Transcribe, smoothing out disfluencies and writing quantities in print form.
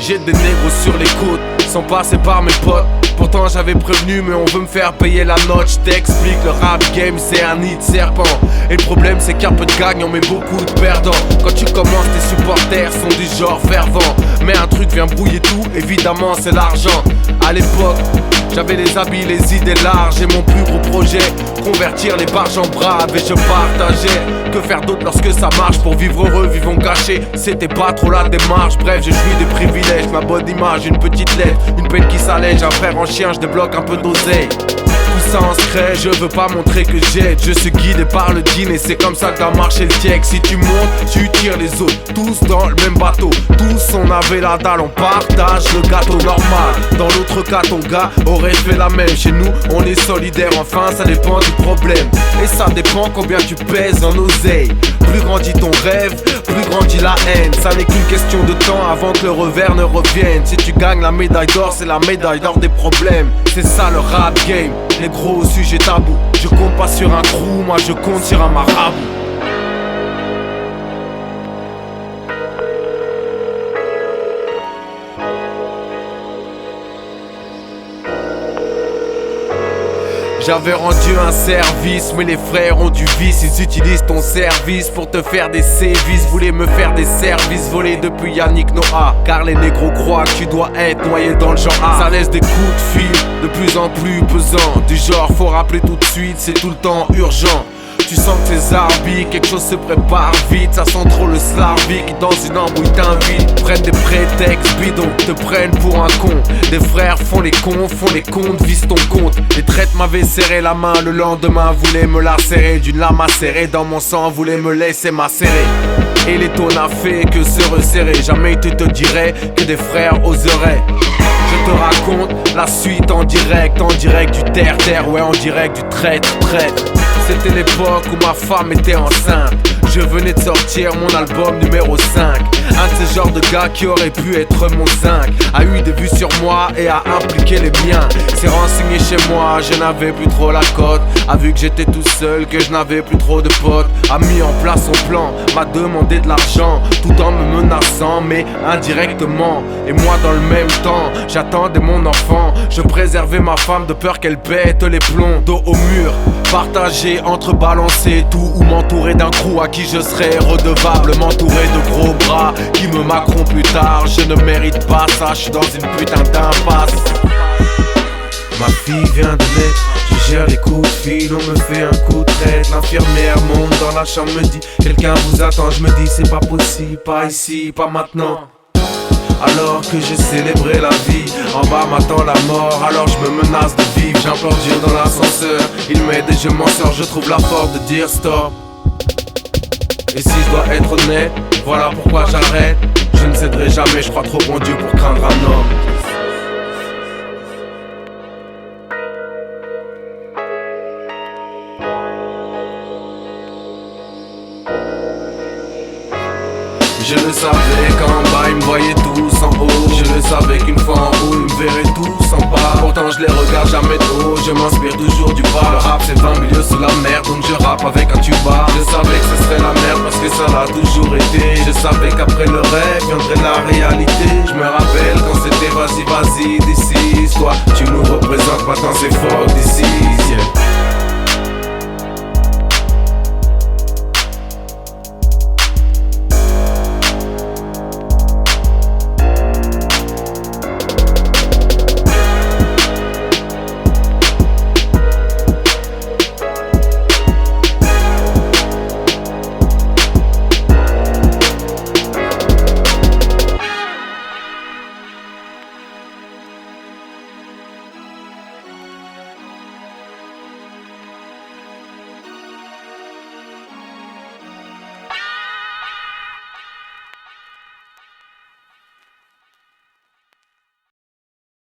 J'ai des négros sur les côtes, sans passer par mes potes. Pourtant j'avais prévenu mais on veut me faire payer la note. J't'explique, le rap game c'est un nid de serpent. Et le problème c'est qu'il y a peu de gagnants mais beaucoup de perdants. Quand tu commences tes supporters sont du genre fervent. Mais un truc vient brouiller tout, évidemment c'est l'argent. À l'époque j'avais les habits, les idées larges. Et mon plus gros projet, convertir les barges en braves. Et je partageais, que faire d'autre lorsque ça marche. Pour vivre heureux, vivons cachés, c'était pas trop la démarche. Bref, je jouis des privilèges, ma bonne image, une petite lettre, une peine qui s'allège. Un frère en chien, je débloque un peu d'oseille. Tout ça en secret, je veux pas montrer que j'aide. Je suis guidé par le dîner, et c'est comme ça que doit marcher le tiec. Si tu montes, tu tires les autres, tous dans le même bateau. Tous on avait la dalle, on partage le gâteau normal. Dans l'autre cas, ton gars aurait fait la même. Chez nous, on est solidaire, enfin ça dépend du problème. Et ça dépend combien tu pèses en oseille. Plus grandit ton rêve, plus grandit la haine. Ça n'est qu'une question de temps avant que le revers ne revienne. Si tu gagnes la médaille d'or, c'est la médaille d'or des problèmes. C'est ça le rap game, les gros sujets tabous. Je compte pas sur un crew, moi je compte sur un marabout. J'avais rendu un service, mais les frères ont du vice. Ils utilisent ton service pour te faire des sévices. Voulaient me faire des services volés depuis Yannick Noah. Car les négros croient que tu dois être noyé dans le genre A. Ça laisse des coups de fil de plus en plus pesants. Du genre faut rappeler tout de suite, c'est tout le temps urgent. Tu sens que tes arbitres, quelque chose se prépare vite. Ça sent trop le slavique qui dans une embrouille t'invite. Prennent des prétextes bidons, te prennent pour un con. Des frères font les comptes, visent ton compte. Les traites m'avaient serré la main, le lendemain voulaient me la serrer. D'une lame acérée dans mon sang, voulaient me laisser macérer. Et les taux n'a fait que se resserrer. Jamais tu te dirais que des frères oseraient. Je te raconte la suite en direct du terre-terre, ouais en direct du traître. C'était l'époque où ma femme était enceinte. Je venais de sortir mon album numéro 5. Un de ces genres de gars qui aurait pu être mon zinc a eu des vues sur moi et a impliqué les miens. S'est renseigné chez moi, je n'avais plus trop la cote. A vu que j'étais tout seul, que je n'avais plus trop de potes. A mis en place son plan, m'a demandé de l'argent, tout en me menaçant mais indirectement. Et moi dans le même temps, j'attendais mon enfant. Je préservais ma femme de peur qu'elle pète les plombs. Dos au mur, partagé entre balancer tout ou m'entourer d'un crew à qui je serais redevable. M'entourer de gros bras qui me maqueront plus tard. Je ne mérite pas ça, je suis dans une putain d'impasse. Ma fille vient de naître, je gère les coups de fil, on me fait un coup de traite. L'infirmière monte dans la chambre, me dit quelqu'un vous attend. Je me dis c'est pas possible, pas ici, pas maintenant. Alors que j'ai célébré la vie, en bas m'attend la mort. Alors je me menace de vivre, j'implore Dieu dans l'ascenseur. Il m'aide et je m'en sors, je trouve la force de dire stop. Et si je dois être honnête, voilà pourquoi j'arrête. Je ne céderai jamais, je crois trop en Dieu pour craindre un homme. Je le savais qu'en bas ils me voyaient tous en haut. Je le savais qu'une fois en haut ils me verraient tous en bas. Pourtant je les regarde jamais de haut, je m'inspire toujours du bas. Le rap c'est 20 milieux sous la merde, donc je rappe avec un tuba. Je savais que ce serait la merde parce que ça l'a toujours été. Je savais qu'après le rêve viendrait la réalité. Je me rappelle quand c'était vas-y, décise. Toi tu nous représentes, maintenant c'est fort d'ici, yeah.